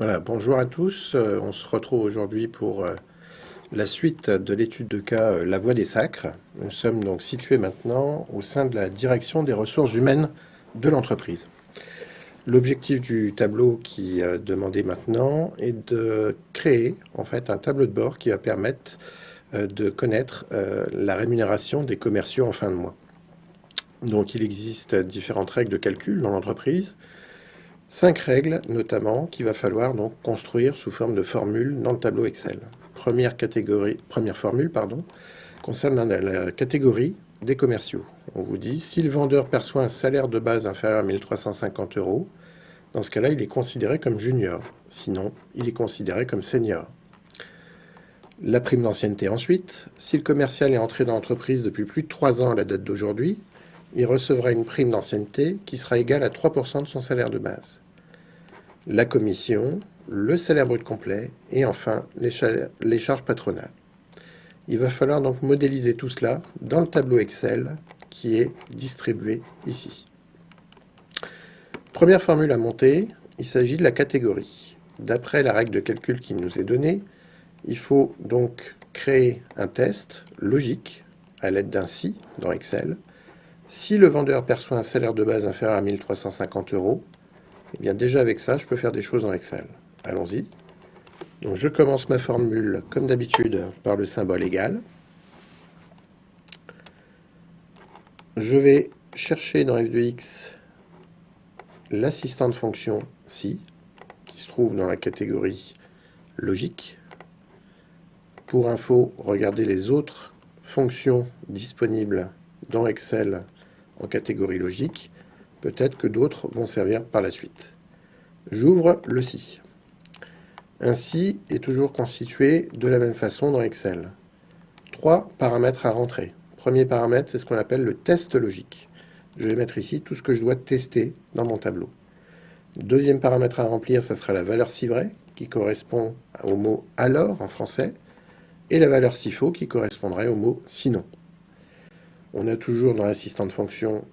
Voilà, bonjour à tous. On se retrouve aujourd'hui pour la suite de l'étude de cas La Voie des Sacres. Nous sommes donc situés maintenant au sein de la direction des ressources humaines de l'entreprise. L'objectif du tableau qui est demandé maintenant est de créer en fait un tableau de bord qui va permettre de connaître la rémunération des commerciaux en fin de mois. Donc il existe différentes règles de calcul dans l'entreprise. 5 règles notamment qu'il va falloir donc construire sous forme de formule dans le tableau Excel. Première formule, concerne la catégorie des commerciaux. On vous dit, si le vendeur perçoit un salaire de base inférieur à 1350 euros, dans ce cas-là, il est considéré comme junior. Sinon, il est considéré comme senior. La prime d'ancienneté ensuite. Si le commercial est entré dans l'entreprise depuis plus de 3 ans à la date d'aujourd'hui, il recevra une prime d'ancienneté qui sera égale à 3% de son salaire de base. La commission, le salaire brut complet et enfin les charges patronales. Il va falloir donc modéliser tout cela dans le tableau Excel qui est distribué ici. Première formule à monter, il s'agit de la catégorie. D'après la règle de calcul qui nous est donnée, il faut donc créer un test logique à l'aide d'un si dans Excel. Si le vendeur perçoit un salaire de base inférieur à 1350 euros, eh bien déjà avec ça, je peux faire des choses en Excel. Allons-y. Donc je commence ma formule, comme d'habitude, par le symbole égal. Je vais chercher dans f de x l'assistant de fonction si, qui se trouve dans la catégorie logique. Pour info, regardez les autres fonctions disponibles dans Excel en catégorie logique. Peut-être que d'autres vont servir par la suite. J'ouvre le si. Un si est toujours constitué de la même façon dans Excel. 3 paramètres à rentrer. Premier paramètre, c'est ce qu'on appelle le test logique. Je vais mettre ici tout ce que je dois tester dans mon tableau. Deuxième paramètre à remplir, ça sera la valeur si vrai, qui correspond au mot alors en français, et la valeur si faux, qui correspondrait au mot sinon. On a toujours dans l'assistant de fonction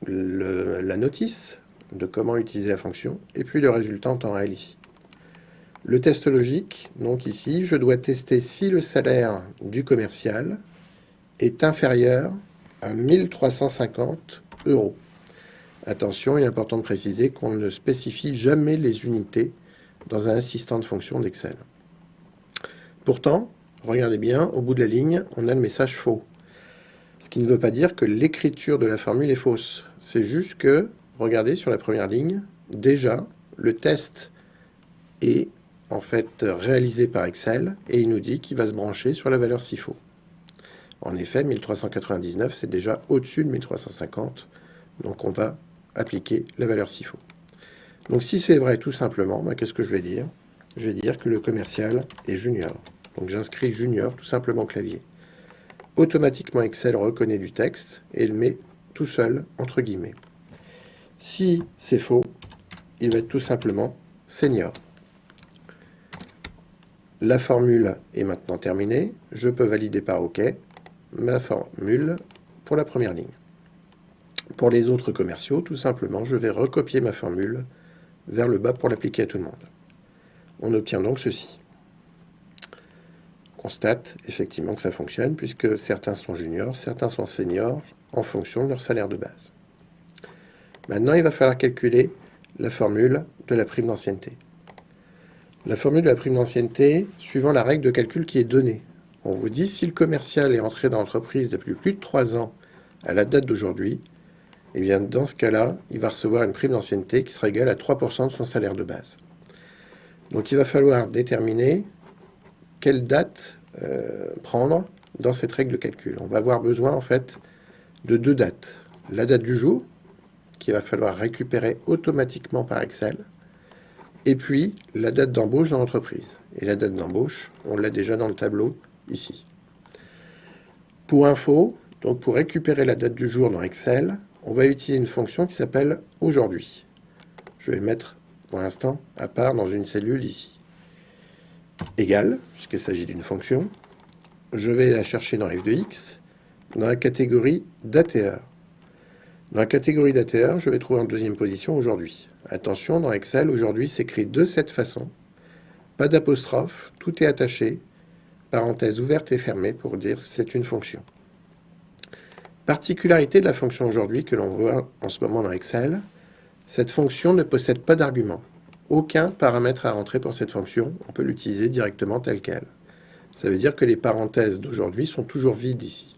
la notice de comment utiliser la fonction, et puis le résultat en temps réel ici. Le test logique, donc ici, je dois tester si le salaire du commercial est inférieur à 1350 euros. Attention, il est important de préciser qu'on ne spécifie jamais les unités dans un assistant de fonction d'Excel. Pourtant, regardez bien, au bout de la ligne, on a le message faux. Ce qui ne veut pas dire que l'écriture de la formule est fausse. C'est juste que, regardez sur la première ligne, déjà, le test est en fait réalisé par Excel et il nous dit qu'il va se brancher sur la valeur si faux. En effet, 1399, c'est déjà au-dessus de 1350, donc on va appliquer la valeur si faux. Donc si c'est vrai tout simplement, qu'est-ce que je vais dire? Je vais dire que le commercial est junior. Donc j'inscris junior tout simplement au clavier. Automatiquement Excel reconnaît du texte et le met tout seul entre guillemets. Si c'est faux, il va être tout simplement senior. La formule est maintenant terminée. Je peux valider par OK ma formule pour la première ligne. Pour les autres commerciaux, tout simplement, je vais recopier ma formule vers le bas pour l'appliquer à tout le monde. On obtient donc ceci. On constate effectivement que ça fonctionne, puisque certains sont juniors, certains sont seniors, en fonction de leur salaire de base. Maintenant, il va falloir calculer la formule de la prime d'ancienneté. La formule de la prime d'ancienneté, suivant la règle de calcul qui est donnée. On vous dit, si le commercial est entré dans l'entreprise depuis plus de 3 ans à la date d'aujourd'hui, eh bien dans ce cas-là, il va recevoir une prime d'ancienneté qui sera égale à 3% de son salaire de base. Donc il va falloir déterminer quelle date prendre dans cette règle de calcul. On va avoir besoin en fait de 2 dates. La date du jour, qu'il va falloir récupérer automatiquement par Excel, et puis la date d'embauche dans l'entreprise. Et la date d'embauche, on l'a déjà dans le tableau ici. Pour info, donc pour récupérer la date du jour dans Excel, on va utiliser une fonction qui s'appelle aujourd'hui. Je vais le mettre pour l'instant à part dans une cellule ici. Égal, puisqu'il s'agit d'une fonction. Je vais la chercher dans f de x, dans la catégorie date et heure. Dans la catégorie date et heure, je vais trouver en deuxième position aujourd'hui. Attention, dans Excel, aujourd'hui s'écrit de cette façon. pas d'apostrophe, tout est attaché, parenthèse ouverte et fermée pour dire que c'est une fonction. Particularité de la fonction aujourd'hui que l'on voit en ce moment dans Excel, cette fonction ne possède pas d'argument. Aucun paramètre à rentrer pour cette fonction, on peut l'utiliser directement tel quel. Ça veut dire que les parenthèses d'aujourd'hui sont toujours vides ici.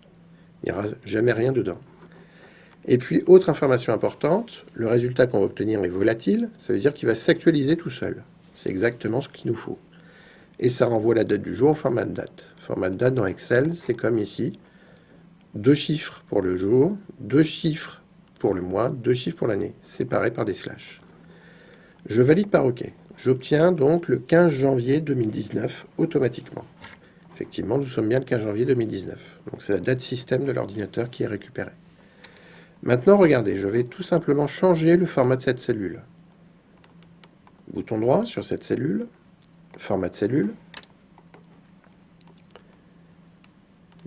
Il n'y aura jamais rien dedans. Et puis, autre information importante, le résultat qu'on va obtenir est volatile, ça veut dire qu'il va s'actualiser tout seul. C'est exactement ce qu'il nous faut. Et ça renvoie la date du jour au format de date. Format de date dans Excel, c'est comme ici, 2 chiffres pour le jour, 2 chiffres pour le mois, 2 chiffres pour l'année, séparés par des slash. Je valide par OK. J'obtiens donc le 15 janvier 2019 automatiquement. Effectivement, nous sommes bien le 15 janvier 2019. Donc c'est la date système de l'ordinateur qui est récupérée. Maintenant, regardez, je vais tout simplement changer le format de cette cellule. Bouton droit sur cette cellule, format de cellule.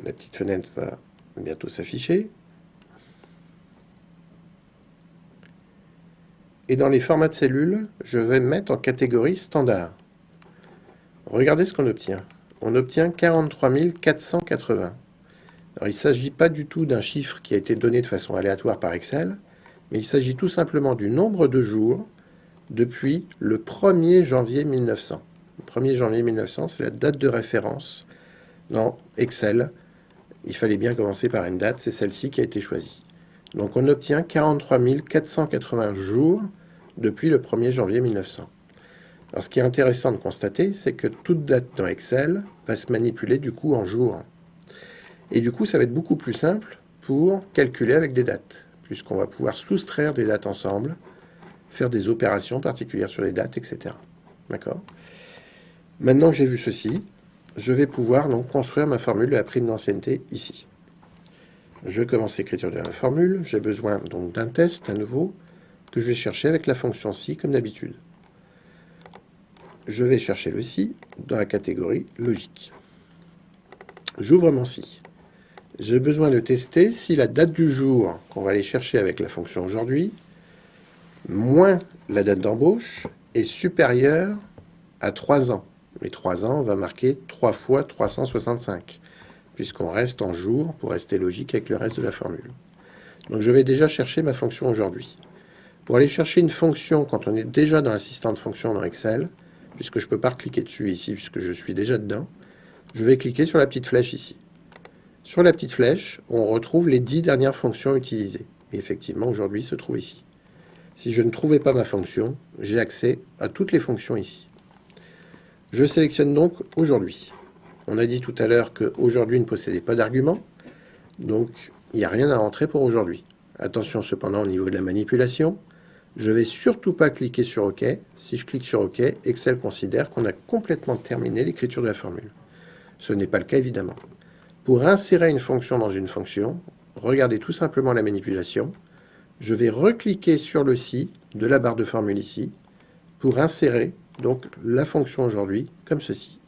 La petite fenêtre va bientôt s'afficher. Et dans les formats de cellules, je vais mettre en catégorie standard. Regardez ce qu'on obtient. On obtient 43 480. Alors, il ne s'agit pas du tout d'un chiffre qui a été donné de façon aléatoire par Excel, mais il s'agit tout simplement du nombre de jours depuis le 1er janvier 1900. Le 1er janvier 1900, c'est la date de référence dans Excel. Il fallait bien commencer par une date, c'est celle-ci qui a été choisie. Donc on obtient 43 480 jours depuis le 1er janvier 1900. Alors ce qui est intéressant de constater, c'est que toute date dans Excel va se manipuler du coup en jours. Et du coup, ça va être beaucoup plus simple pour calculer avec des dates, puisqu'on va pouvoir soustraire des dates ensemble, faire des opérations particulières sur les dates, etc. D'accord ? Maintenant que j'ai vu ceci, je vais pouvoir donc construire ma formule de la prime d'ancienneté ici. Je commence l'écriture de la formule. J'ai besoin donc d'un test à nouveau que je vais chercher avec la fonction si comme d'habitude. Je vais chercher le si dans la catégorie logique. J'ouvre mon si. J'ai besoin de tester si la date du jour qu'on va aller chercher avec la fonction aujourd'hui, moins la date d'embauche, est supérieure à 3 ans. Les 3 ans, on va marquer 3 fois 365, puisqu'on reste en jours pour rester logique avec le reste de la formule. Donc je vais déjà chercher ma fonction aujourd'hui. Pour aller chercher une fonction quand on est déjà dans l'assistant de fonction dans Excel, puisque je ne peux pas cliquer dessus ici, puisque je suis déjà dedans, je vais cliquer sur la petite flèche ici. Sur la petite flèche, on retrouve les 10 dernières fonctions utilisées. Et effectivement, aujourd'hui, se trouve ici. Si je ne trouvais pas ma fonction, j'ai accès à toutes les fonctions ici. Je sélectionne donc aujourd'hui. On a dit tout à l'heure qu'aujourd'hui ne possédait pas d'argument, donc il n'y a rien à rentrer pour aujourd'hui. Attention cependant au niveau de la manipulation, je ne vais surtout pas cliquer sur OK. Si je clique sur OK, Excel considère qu'on a complètement terminé l'écriture de la formule. Ce n'est pas le cas évidemment. Pour insérer une fonction dans une fonction, regardez tout simplement la manipulation. Je vais recliquer sur le si de la barre de formule ici pour insérer donc la fonction aujourd'hui comme ceci.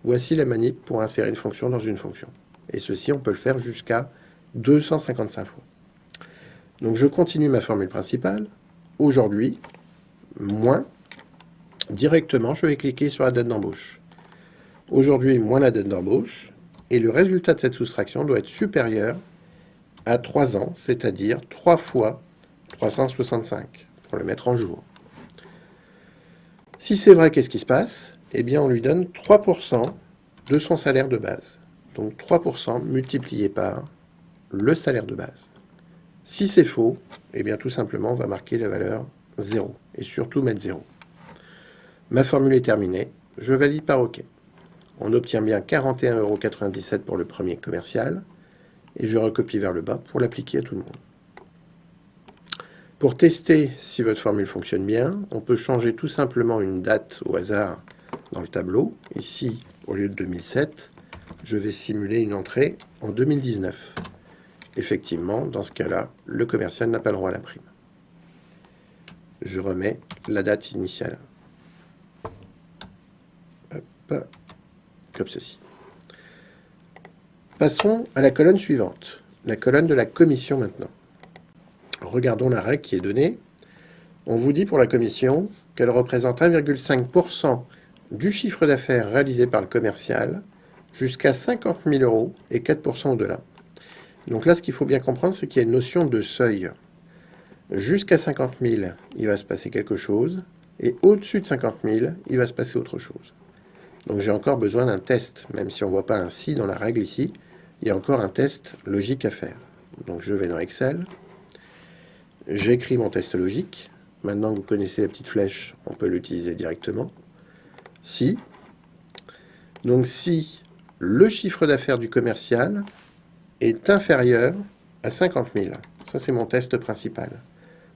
Voici la manip pour insérer une fonction dans une fonction. Et ceci, on peut le faire jusqu'à 255 fois. Donc je continue ma formule principale. Aujourd'hui, moins, directement, je vais cliquer sur la date d'embauche. Aujourd'hui, moins la date d'embauche. Et le résultat de cette soustraction doit être supérieur à 3 ans, c'est-à-dire 3 fois 365, pour le mettre en jours. Si c'est vrai, qu'est-ce qui se passe? Eh bien, on lui donne 3% de son salaire de base. Donc 3% multiplié par le salaire de base. Si c'est faux, eh bien tout simplement, on va marquer la valeur 0. Et surtout mettre 0. Ma formule est terminée. Je valide par OK. On obtient bien 41,97 € pour le premier commercial. Et je recopie vers le bas pour l'appliquer à tout le monde. Pour tester si votre formule fonctionne bien, on peut changer tout simplement une date au hasard dans le tableau. Ici, au lieu de 2007, je vais simuler une entrée en 2019. Effectivement, dans ce cas-là, le commercial n'a pas le droit à la prime. Je remets la date initiale. Hop, comme ceci. Passons à la colonne suivante, la colonne de la commission maintenant. Regardons la règle qui est donnée. On vous dit pour la commission qu'elle représente 1,5% du chiffre d'affaires réalisé par le commercial jusqu'à 50 000 € et 4% au-delà. Donc là, ce qu'il faut bien comprendre, c'est qu'il y a une notion de seuil. Jusqu'à 50 000, il va se passer quelque chose, et au-dessus de 50 000, il va se passer autre chose. Donc j'ai encore besoin d'un test, même si on ne voit pas un si dans la règle ici, il y a encore un test logique à faire. Donc je vais dans Excel, j'écris mon test logique. Maintenant que vous connaissez la petite flèche, on peut l'utiliser directement. Si, donc si le chiffre d'affaires du commercial est inférieur à 50 000, ça c'est mon test principal.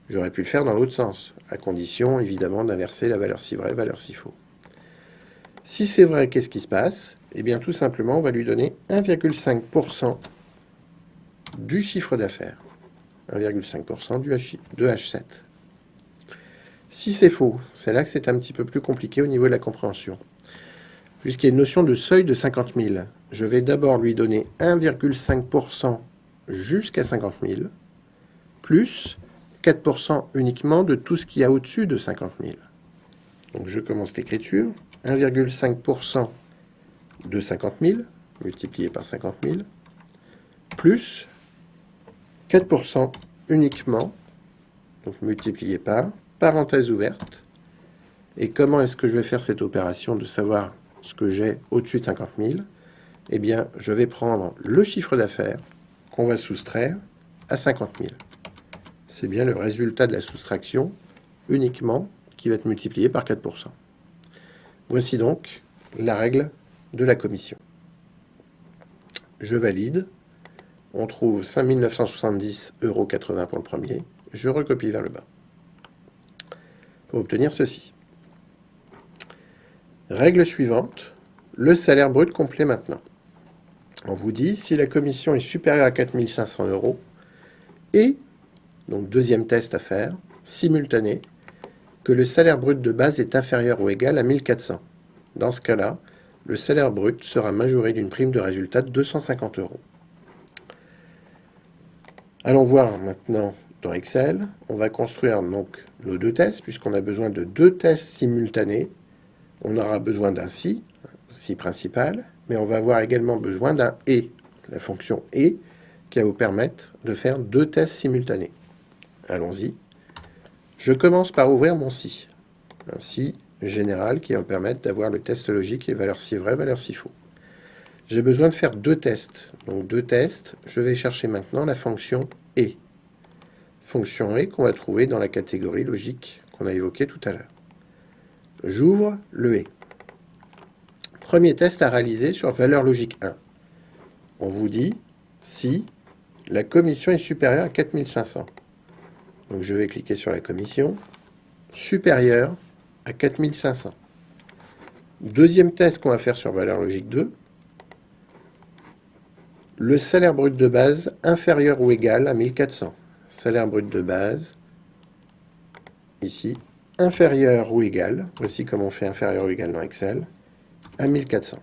J'aurais pu le faire dans l'autre sens, à condition évidemment d'inverser la valeur si vrai, valeur si faux. Si c'est vrai, qu'est-ce qui se passe? Eh bien tout simplement, on va lui donner 1,5% du chiffre d'affaires. 1,5% de H7. Si c'est faux, c'est là que c'est un petit peu plus compliqué au niveau de la compréhension. Puisqu'il y a une notion de seuil de 50 000, je vais d'abord lui donner 1,5% jusqu'à 50 000, plus 4% uniquement de tout ce qu'il y a au-dessus de 50 000. Donc je commence l'écriture. 1,5% de 50 000, multiplié par 50 000, plus 4% uniquement, donc multiplié par, parenthèse ouverte. Et comment est-ce que je vais faire cette opération de savoir ce que j'ai au-dessus de 50 000? Eh bien, je vais prendre le chiffre d'affaires qu'on va soustraire à 50 000. C'est bien le résultat de la soustraction uniquement qui va être multiplié par 4%. Voici donc la règle de la commission. Je valide. On trouve 5 970,80 € pour le premier. Je recopie vers le bas. Pour obtenir ceci. Règle suivante, le salaire brut complet maintenant. On vous dit, si la commission est supérieure à 4 500 € et, donc deuxième test à faire, simultané, que le salaire brut de base est inférieur ou égal à 1400. Dans ce cas-là, le salaire brut sera majoré d'une prime de résultat de 250 €. Allons voir maintenant dans Excel. On va construire donc nos deux tests, puisqu'on a besoin de deux tests simultanés. On aura besoin d'un si principal, mais on va avoir également besoin d'un et, la fonction et, qui va vous permettre de faire deux tests simultanés. Allons-y. Je commence par ouvrir mon si. Un si général qui va me permettre d'avoir le test logique et valeur si vrai, valeur si faux. J'ai besoin de faire deux tests. Donc deux tests, je vais chercher maintenant la fonction et. Fonction et qu'on va trouver dans la catégorie logique qu'on a évoquée tout à l'heure. J'ouvre le et. Premier test à réaliser sur valeur logique 1. On vous dit si la commission est supérieure à 4500. Donc je vais cliquer sur la commission supérieure à 4500. Deuxième test qu'on va faire sur valeur logique 2. Le salaire brut de base inférieur ou égal à 1400. Salaire brut de base, ici, inférieur ou égal, voici comment on fait inférieur ou égal dans Excel, à 1400.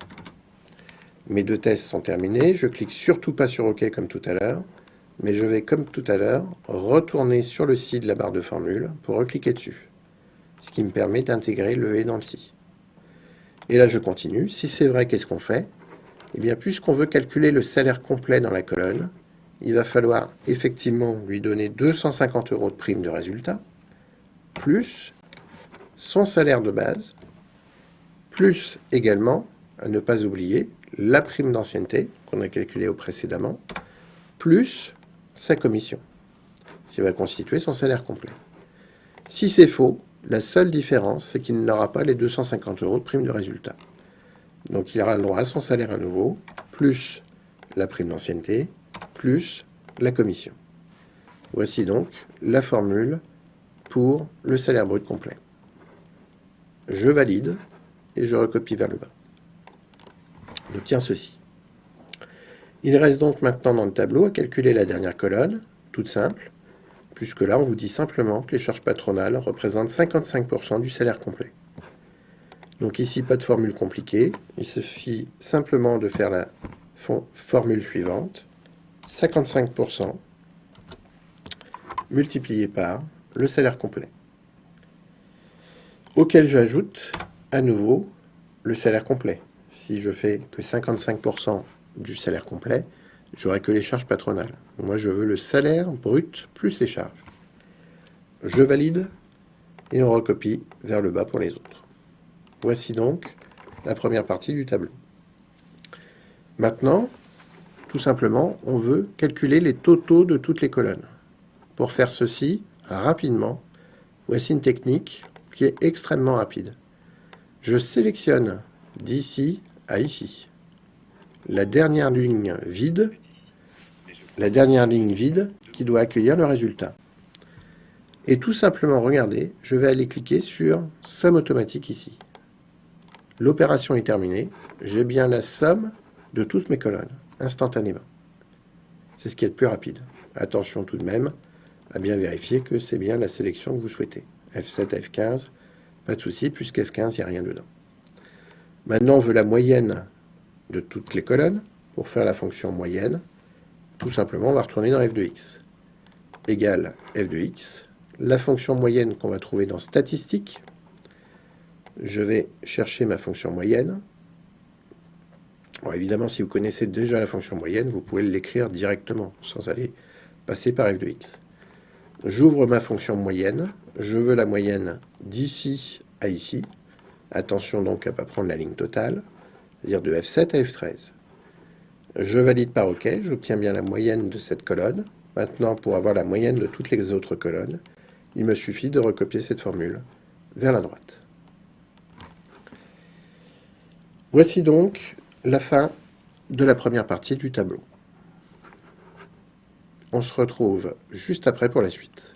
Mes deux tests sont terminés, je clique surtout pas sur OK comme tout à l'heure, mais je vais comme tout à l'heure retourner sur le si de la barre de formule pour recliquer dessus, ce qui me permet d'intégrer le et dans le si. Et là je continue, si c'est vrai, qu'est-ce qu'on fait? Eh bien, puisqu'on veut calculer le salaire complet dans la colonne, il va falloir effectivement lui donner 250 € de prime de résultat, plus son salaire de base, plus également, à ne pas oublier, la prime d'ancienneté qu'on a calculée précédemment, plus sa commission, ce qui va constituer son salaire complet. Si c'est faux, la seule différence, c'est qu'il n'aura pas les 250 € de prime de résultat. Donc il aura le droit à son salaire à nouveau, plus la prime d'ancienneté, plus la commission. Voici donc la formule pour le salaire brut complet. Je valide et je recopie vers le bas. On obtient ceci. Il reste donc maintenant dans le tableau à calculer la dernière colonne, toute simple, puisque là on vous dit simplement que les charges patronales représentent 55% du salaire complet. Donc ici, pas de formule compliquée, il suffit simplement de faire la formule suivante, 55% multiplié par le salaire complet, auquel j'ajoute à nouveau le salaire complet. Si je fais que 55% du salaire complet, j'aurai que les charges patronales. Moi, je veux le salaire brut plus les charges. Je valide et on recopie vers le bas pour les autres. Voici donc la première partie du tableau. Maintenant, tout simplement, on veut calculer les totaux de toutes les colonnes. Pour faire ceci, rapidement, voici une technique qui est extrêmement rapide. Je sélectionne d'ici à ici la dernière ligne vide qui doit accueillir le résultat. Et tout simplement, regardez, je vais aller cliquer sur somme automatique ici. L'opération est terminée, j'ai bien la somme de toutes mes colonnes, instantanément. C'est ce qui est le plus rapide. Attention tout de même à bien vérifier que c'est bien la sélection que vous souhaitez. F7, F15, pas de souci, puisque F15, il n'y a rien dedans. Maintenant, on veut la moyenne de toutes les colonnes. Pour faire la fonction moyenne, tout simplement, on va retourner dans f de x. Égale f de x. La fonction moyenne qu'on va trouver dans statistiques, je vais chercher ma fonction moyenne. Alors évidemment, si vous connaissez déjà la fonction moyenne, vous pouvez l'écrire directement, sans aller passer par f de x. J'ouvre ma fonction moyenne. Je veux la moyenne d'ici à ici. Attention donc à ne pas prendre la ligne totale, c'est-à-dire de F7 à F13. Je valide par OK, j'obtiens bien la moyenne de cette colonne. Maintenant, pour avoir la moyenne de toutes les autres colonnes, il me suffit de recopier cette formule vers la droite. Voici donc la fin de la première partie du tableau. On se retrouve juste après pour la suite.